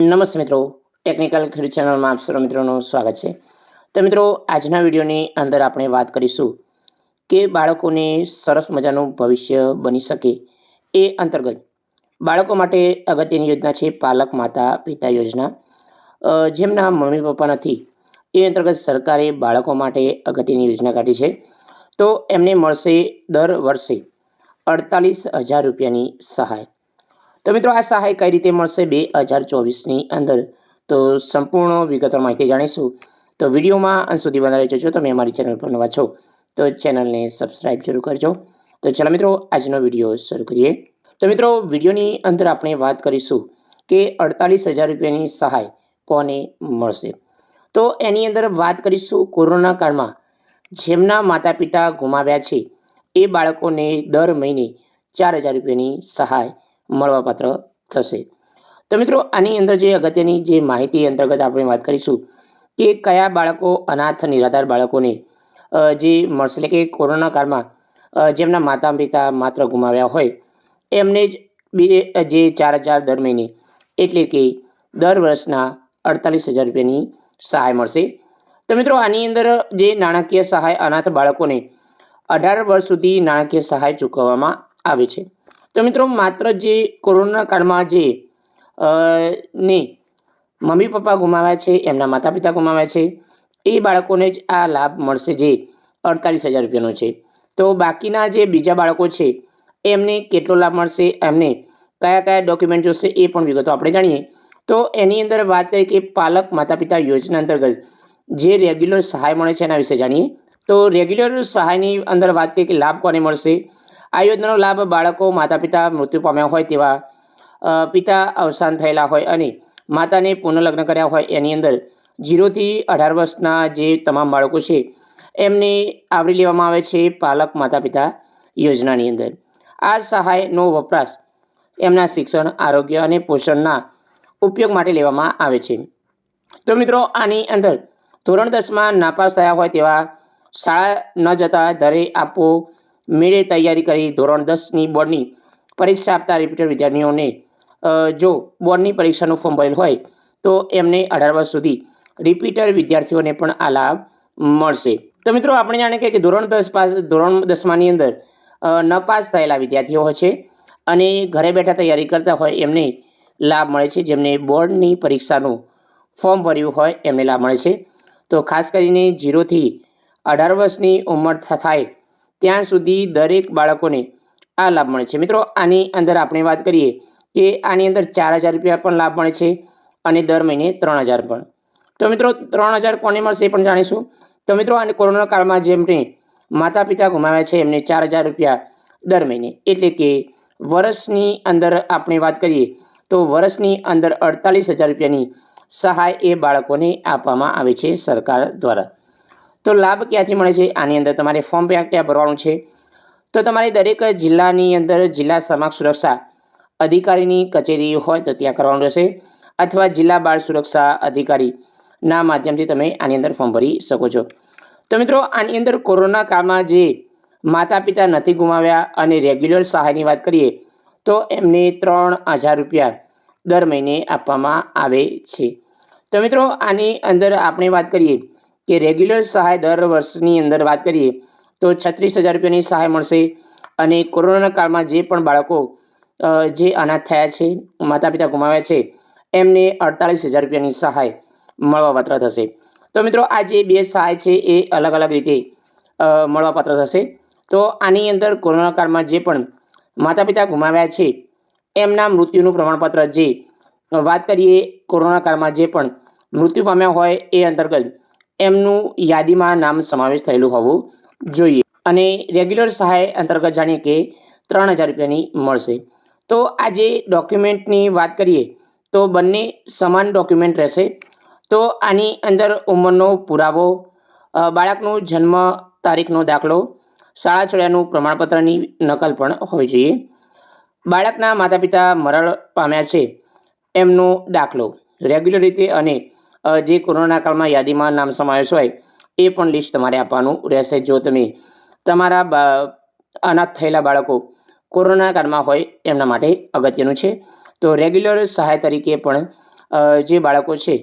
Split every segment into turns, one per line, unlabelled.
નમસ્તે મિત્રો, ટેકનિકલ ખેડૂત ચેનલમાં આપ સર્વ મિત્રોનું સ્વાગત છે. તો મિત્રો, આજના વિડીયોની અંદર આપણે વાત કરીશું કે બાળકોને સરસ મજાનું ભવિષ્ય બની શકે એ અંતર્ગત બાળકો માટે અગત્યની યોજના છે પાલક માતા પિતા યોજના. જેમના મમ્મી પપ્પા નથી એ અંતર્ગત સરકારે બાળકો માટે અગત્યની યોજના કાઢી છે. તો એમને મળશે દર વર્ષે 48,000 રૂપિયાની સહાય. તો મિત્રો, આ સહાય કઈ રીતે મળશે 2024ની અંદર, તો સંપૂર્ણ વિગતવાર માહિતી જાણીશું. તો વિડીયોમાં અંત સુધી બનાવી જજો. તમે અમારી ચેનલ પર નવા છો તો ચેનલને સબસ્ક્રાઈબ જરૂર કરજો. તો ચાલો મિત્રો, આજનો વિડીયો શરૂ કરીએ. તો મિત્રો, વિડીયોની અંદર આપણે વાત કરીશું કે 48,000 રૂપિયાની સહાય કોને મળશે. તો એની અંદર વાત કરીશું કોરોના કાળમાં જેમના માતા પિતા ગુમાવ્યા છે એ બાળકોને દર મહિને 4,000 રૂપિયાની સહાય મળવાપાત્ર થશે. તો મિત્રો, આની અંદર જે અગત્યની જે માહિતી અંતર્ગત આપણે વાત કરીશું કે કયા બાળકો અનાથ નિરાધાર બાળકોને જે મળશે, એટલે કે કોરોના કાળમાં જેમના માતા પિતા માત્ર ગુમાવ્યા હોય એમને જ જે 4,000 દર મહિને, એટલે કે દર વર્ષના 48,000 રૂપિયાની સહાય મળશે. તો મિત્રો, આની અંદર જે નાણાકીય સહાય અનાથ બાળકોને 18 વર્ષ સુધી નાણાકીય સહાય ચૂકવવામાં આવે છે. તો મિત્રો, માત્ર જે કોરોના કાળમાં જે ને મમ્મી પપ્પા ગુમાવ્યા છે, એમના માતા પિતા ગુમાવ્યા છે, એ બાળકોને જ આ લાભ મળશે જે 48,000 રૂપિયાનો છે. તો બાકીના જે બીજા બાળકો છે એમને કેટલો લાભ મળશે, એમને કયા કયા ડોક્યુમેન્ટ જોશે એ પણ વિગતો આપણે જાણીએ. તો એની અંદર વાત કરીએ કે પાલક માતા પિતા યોજના અંતર્ગત જે રેગ્યુલર સહાય મળે છે એના વિશે જાણીએ. તો રેગ્યુલર સહાયની અંદર વાત કરીએ કે લાભ કોને મળશે. આ યોજનાનો લાભ બાળકો માતા પિતા મૃત્યુ પામ્યા હોય તેવા, પિતા અવસાન થયેલા હોય અને માતાને પુનઃલગ્ન કર્યા હોય એની અંદર 0 થી 18 વર્ષના જે તમામ બાળકો છે એમને આવરી લેવામાં આવે છે પાલક માતા પિતા યોજનાની અંદર. આ સહાયનો વપરાશ એમના શિક્ષણ, આરોગ્ય અને પોષણના ઉપયોગ માટે લેવામાં આવે છે. તો મિત્રો, આની અંદર ધોરણ 10માં નાપાસ થયા હોય તેવા, શાળા ન જતા ઘરે આપો મેળે તૈયારી કરી ધોરણ 10ની બોર્ડની પરીક્ષા આપતા રિપીટર વિદ્યાર્થીઓને જો બોર્ડની પરીક્ષાનું ફોર્મ ભરેલ હોય તો એમને 18 વર્ષ સુધી રિપીટર વિદ્યાર્થીઓને પણ આ લાભ મળશે. તો મિત્રો, આપણે જાણીએ કે ધોરણ 10માની અંદર ન પાસ થયેલા વિદ્યાર્થીઓ હોય છે અને ઘરે બેઠા તૈયારી કરતા હોય એમને લાભ મળે છે. જેમને બોર્ડની પરીક્ષાનું ફોર્મ ભર્યું હોય એમને લાભ મળે છે. તો ખાસ કરીને 0 થી 18 વર્ષની ઉંમર થાય ત્યાં સુધી દરેક બાળકોને આ લાભ મળે છે. મિત્રો, આની અંદર આપણે વાત કરીએ કે આની અંદર 4,000 રૂપિયા પણ લાભ મળે છે અને દર મહિને 3,000 પણ. તો મિત્રો, 3,000 કોને મળશે એ પણ જાણીશું. તો મિત્રો, આને કોરોના કાળમાં જેમને માતા પિતા ગુમાવ્યા છે એમને 4,000 રૂપિયા દર મહિને, એટલે કે વર્ષની અંદર આપણે વાત કરીએ તો વર્ષની અંદર 48,000 રૂપિયાની સહાય એ બાળકોને આપવામાં આવે છે સરકાર દ્વારા. તો લાભ ક્યાંથી મળે છે? આની અંદર તમારે ફોર્મ ક્યાં ભરવાનું છે? તો તમારે દરેક જિલ્લાની અંદર જિલ્લા સમાજ સુરક્ષા અધિકારીની કચેરી હોય તો ત્યાં કરવાનું રહેશે, અથવા જિલ્લા બાળ સુરક્ષા અધિકારીના માધ્યમથી તમે આની અંદર ફોર્મ ભરી શકો છો. તો મિત્રો, આની અંદર કોરોના કાળમાં જે માતા પિતા નથી ગુમાવ્યા અને રેગ્યુલર સહાયની વાત કરીએ તો એમને 3,000 રૂપિયા દર મહિને આપવામાં આવે છે. તો મિત્રો, આની અંદર આપણે વાત કરીએ કે રેગ્યુલર સહાય દર વર્ષની અંદર વાત કરીએ તો 36,000 રૂપિયાની સહાય મળશે અને કોરોના કાળમાં જે પણ બાળકો જે અનાથ થયા છે, માતા પિતા ગુમાવ્યા છે, એમને 48,000 રૂપિયાની સહાય મળવાપાત્ર થશે. તો મિત્રો, આ જે બે સહાય છે એ અલગ અલગ રીતે મળવાપાત્ર થશે. તો આની અંદર કોરોના કાળમાં જે પણ માતા પિતા ગુમાવ્યા છે એમના મૃત્યુનું પ્રમાણપત્ર, જે વાત કરીએ કોરોના કાળમાં જે પણ મૃત્યુ પામ્યા હોય એ અંતર્ગત એમનું યાદીમાં નામ સમાવેશ થયેલું હોવું જોઈએ. અને રેગ્યુલર સહાય અંતર્ગત જાણીએ કે 3,000 રૂપિયાની મળશે. તો આ જે ડોક્યુમેન્ટની વાત કરીએ તો બંને સમાન ડોક્યુમેન્ટ રહેશે. તો આની અંદર ઉંમરનો પુરાવો, બાળકનો જન્મ તારીખનો દાખલો, શાળા છોડ્યાનું પ્રમાણપત્રની નકલ પણ હોવી જોઈએ. બાળકના માતા પિતા મરણ પામ્યા છે એમનો દાખલો રેગ્યુલર રીતે, અને જે કોરોના કાળમાં યાદીમાં નામ સમાવેશ હોય એ પણ લિસ્ટ તમારે આપવાનું રહેશે જો તમે તમારા અનાથ થયેલા બાળકો કોરોના કાળમાં હોય એમના માટે અગત્યનું છે. તો રેગ્યુલર સહાય તરીકે પણ જે બાળકો છે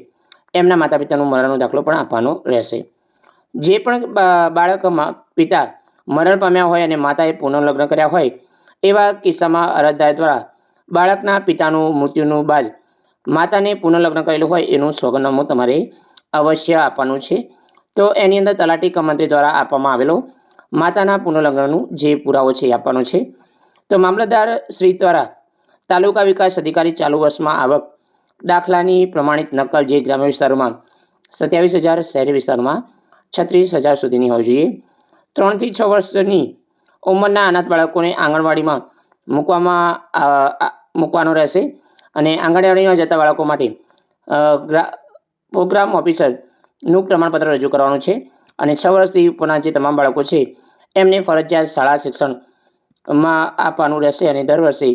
એમના માતા પિતાનું મરણનો દાખલો પણ આપવાનો રહેશે. જે પણ બાળકમાં પિતા મરણ પામ્યા હોય અને માતાએ પુનઃલગ્ન કર્યા હોય એવા કિસ્સામાં અરજદાર દ્વારા બાળકના પિતાનું મૃત્યુનું બાદ માતાને પુનઃલગ્ન કરેલું હોય એનું સોગંદનામું તમારે અવશ્ય આપવાનું છે. તો એની અંદર તલાટી કમ મંત્રી દ્વારા આપવામાં આવેલો માતાના પુનઃલગ્નનું જે પુરાવો છે એ આપવાનો છે. તો મામલતદાર શ્રી દ્વારા તાલુકા વિકાસ અધિકારી ચાલુ વર્ષમાં આવક દાખલાની પ્રમાણિત નકલ જે ગ્રામ્ય વિસ્તારોમાં 27,000, શહેરી વિસ્તારોમાં 36,000 સુધીની હોવી જોઈએ. 3 થી 6 વર્ષની ઉંમરના અનાથ બાળકોને આંગણવાડીમાં મૂકવાનો રહેશે અને આંગણવાડીમાં જતા બાળકો માટે પ્રોગ્રામ ઓફિસરનું પ્રમાણપત્ર રજૂ કરવાનું છે. અને 6 વર્ષથી ઉપરના જે તમામ બાળકો છે એમને ફરજિયાત શાળા શિક્ષણમાં આપવાનું રહેશે અને દર વર્ષે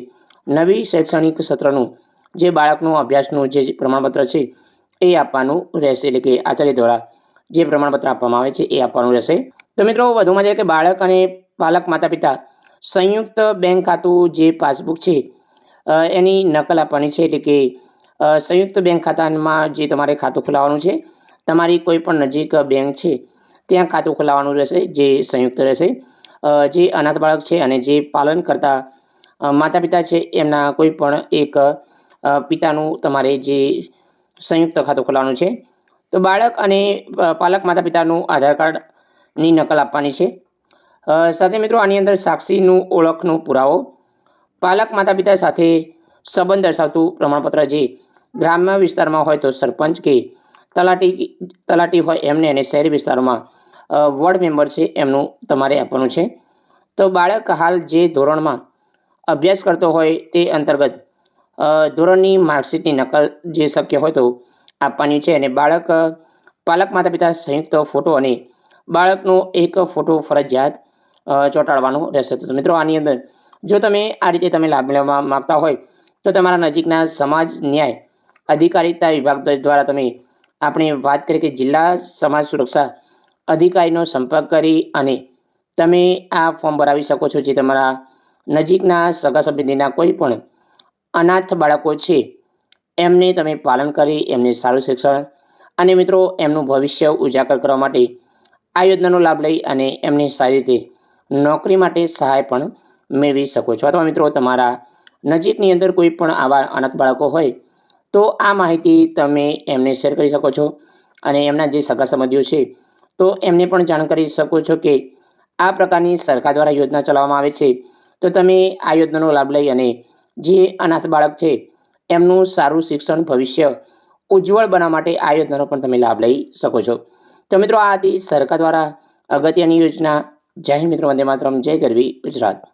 નવી શૈક્ષણિક સત્રનું જે બાળકનું અભ્યાસનું જે પ્રમાણપત્ર છે એ આપવાનું રહેશે. એટલે કે આચાર્ય દ્વારા જે પ્રમાણપત્ર આપવામાં આવે છે એ આપવાનું રહેશે. તો મિત્રો વધુમાં છે કે બાળક અને પાલક માતા પિતા સંયુક્ત બેંક ખાતું જે પાસબુક છે એની નકલ આપવાની છે. એટલે કે સંયુક્ત બેંક ખાતામાં જે તમારે ખાતું ખોલાવવાનું છે તમારી કોઈ પણ નજીક બેંક છે ત્યાં ખાતું ખોલાવવાનું રહેશે જે સંયુક્ત રહેશે. જે અનાથ બાળક છે અને જે પાલન કરતા માતા પિતા છે એમના કોઈ પણ એક પિતાનું તમારે જે સંયુક્ત ખાતું ખોલાવવાનું છે. તો બાળક અને પાલક માતા પિતાનું આધાર કાર્ડની નકલ આપવાની છે. સાથે મિત્રો આની અંદર સાક્ષીનું ઓળખનો પુરાવો, પાલક માતા પિતા સાથે સંબંધ દર્શાવતું પ્રમાણપત્ર જે ગ્રામ્ય વિસ્તારમાં હોય તો સરપંચ કે તલાટી હોય એમને અને શહેરી વિસ્તારોમાં વોર્ડ મેમ્બર છે એમનું તમારે આપવાનું છે. તો બાળક હાલ જે ધોરણમાં અભ્યાસ કરતો હોય તે અંતર્ગત ધોરણની માર્કશીટની નકલ જે શક્ય હોય તો આપવાની છે. અને પાલક માતા પિતા સંયુક્ત ફોટો અને બાળકનો એક ફોટો ફરજિયાત ચોંટાડવાનો રહેશે. તો મિત્રો આની અંદર જો તમે આ રીતે તમે લાભ લેવા માગતા હોય તો તમારા નજીકના સમાજ ન્યાય અધિકારીતા વિભાગ દ્વારા તમે આપણે વાત કરી કે જિલ્લા સમાજ સુરક્ષા અધિકારીનો સંપર્ક કરી અને તમે આ ફોર્મ ભરાવી શકો છો. જે તમારા નજીકના સગા સંબંધીના કોઈ પણ અનાથ બાળકો છે એમને તમે પાલન કરી એમને સારું શિક્ષણ અને મિત્રો એમનું ભવિષ્ય ઉજાગર કરવા માટે આ યોજનાનો લાભ લઈ અને એમને સારી રીતે નોકરી માટે સહાય પણ મેળવી શકો છો. અથવા મિત્રો તમારા નજીકની અંદર કોઈ પણ આવા અનાથ બાળકો હોય તો આ માહિતી તમે એમને શેર કરી શકો છો અને એમના જે સગા સંબંધીઓ છે તો એમને પણ જાણ કરી શકો છો કે આ પ્રકારની સરકાર દ્વારા યોજના ચલાવવામાં આવે છે. તો તમે આ યોજનાનો લાભ લઈ અને જે અનાથ બાળક છે એમનું સારું શિક્ષણ ભવિષ્ય ઉજ્જવળ બનાવવા માટે આ યોજનાનો પણ તમે લાભ લઈ શકો છો. તો મિત્રો આ હતી સરકાર દ્વારા અગત્યની યોજના. જય હિન્દ મિત્રો, વંદે માતરમ, જય ગરવી ગુજરાત.